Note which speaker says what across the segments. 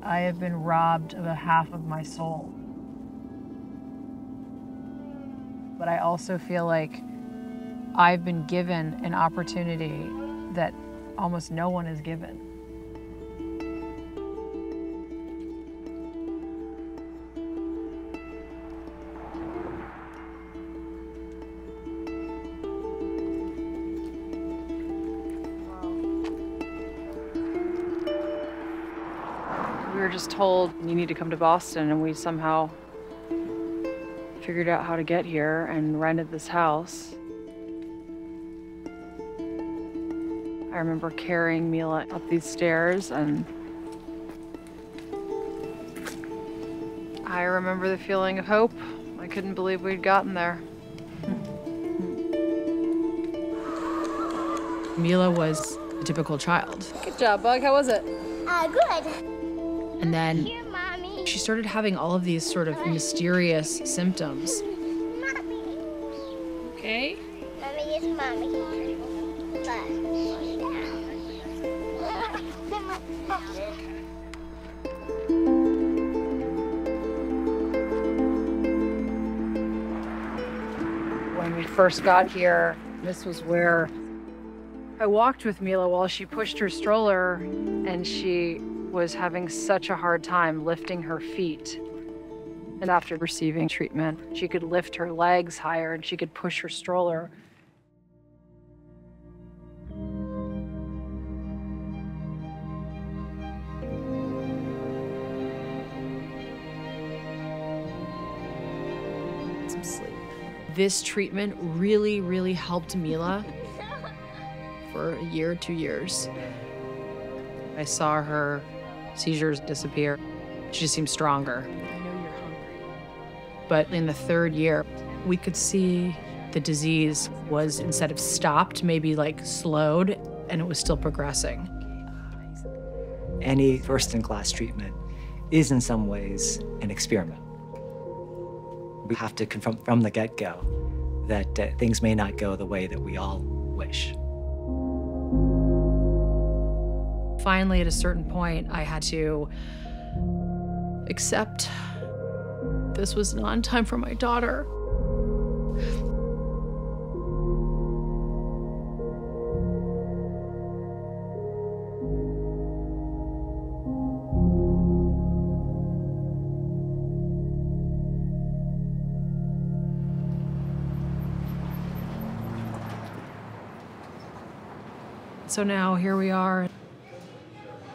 Speaker 1: I have been robbed of a half of my soul. But I also feel like I've been given an opportunity that almost no one is given. We were just told you need to come to Boston, and we somehow figured out how to get here and rented this house. I remember carrying Mila up these stairs, and I remember the feeling of hope. I couldn't believe we'd gotten there.
Speaker 2: Mila was a typical child.
Speaker 1: Good job, Bug. How was it?
Speaker 3: Good.
Speaker 2: And then
Speaker 3: Here, Mommy.
Speaker 2: she started having all of these sort of mysterious symptoms.
Speaker 3: Mommy.
Speaker 2: Okay.
Speaker 3: Mommy is Mommy.
Speaker 1: When we first got here, this was where I walked with Mila while she pushed her stroller, and she was having such a hard time lifting her feet. And after receiving treatment, she could lift her legs higher and she could push her stroller.
Speaker 2: Some sleep. This treatment really, really helped Mila for a year, 2 years. I saw her seizures disappear. She just seemed stronger. I know you're hungry. But in the 3rd year, we could see the disease was, instead of stopped, maybe like slowed, and it was still progressing.
Speaker 4: Any first-in-class treatment is in some ways an experiment. We have to confront from the get-go that things may not go the way that we all wish.
Speaker 2: Finally, at a certain point, I had to accept this was not time for my daughter. So now here we are,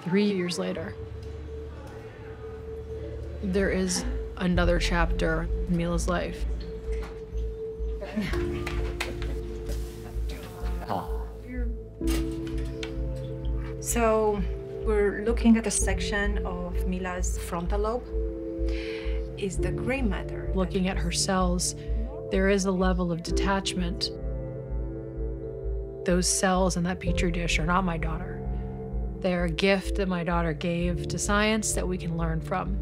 Speaker 2: 3 years later. There is another chapter in Mila's life.
Speaker 5: So we're looking at a section of Mila's frontal lobe. Is the gray matter.
Speaker 2: Looking at her cells, there is a level of detachment. Those cells in that petri dish are not my daughter. They are a gift that my daughter gave to science that we can learn from.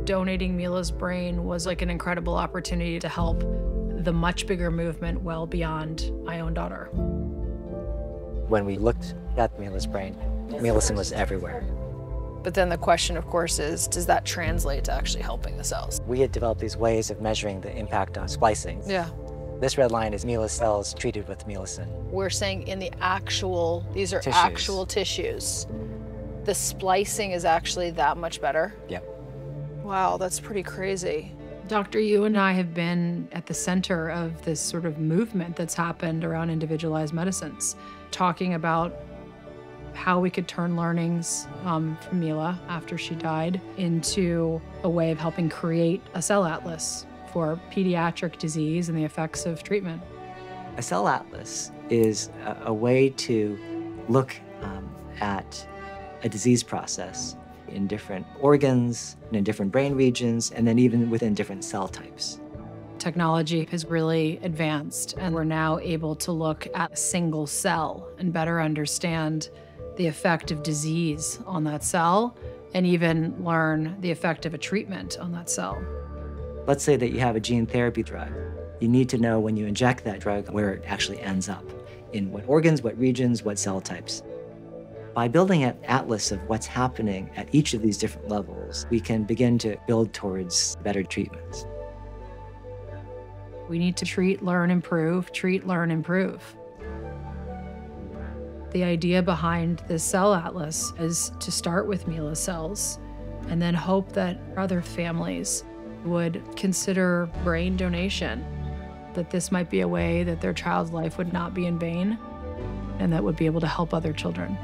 Speaker 2: Donating Mila's brain was like an incredible opportunity to help the much bigger movement well beyond my own daughter.
Speaker 4: When we looked at Mila's brain, Millicent was everywhere.
Speaker 1: But then the question, of course, is, does that translate to actually helping the cells?
Speaker 4: We had developed these ways of measuring the impact on splicing.
Speaker 1: Yeah.
Speaker 4: This red line is Mila's cells treated with Millicent.
Speaker 1: We're saying in the actual, these are
Speaker 4: Tissues.
Speaker 1: actual tissues. The splicing is actually that much better?
Speaker 4: Yep.
Speaker 1: Wow, that's pretty crazy.
Speaker 2: Dr. Yu and I have been at the center of this sort of movement that's happened around individualized medicines, talking about how we could turn learnings from Mila after she died into a way of helping create a cell atlas for pediatric disease and the effects of treatment.
Speaker 4: A cell atlas is a way to look at a disease process in different organs, and in different brain regions, and then even within different cell types.
Speaker 2: Technology has really advanced, and we're now able to look at a single cell and better understand the effect of disease on that cell, and even learn the effect of a treatment on that cell.
Speaker 4: Let's say that you have a gene therapy drug. You need to know when you inject that drug where it actually ends up, in what organs, what regions, what cell types. By building an atlas of what's happening at each of these different levels, we can begin to build towards better treatments.
Speaker 2: We need to treat, learn, improve, treat, learn, improve. The idea behind this cell atlas is to start with Mila's cells and then hope that other families would consider brain donation, that this might be a way that their child's life would not be in vain and that would be able to help other children.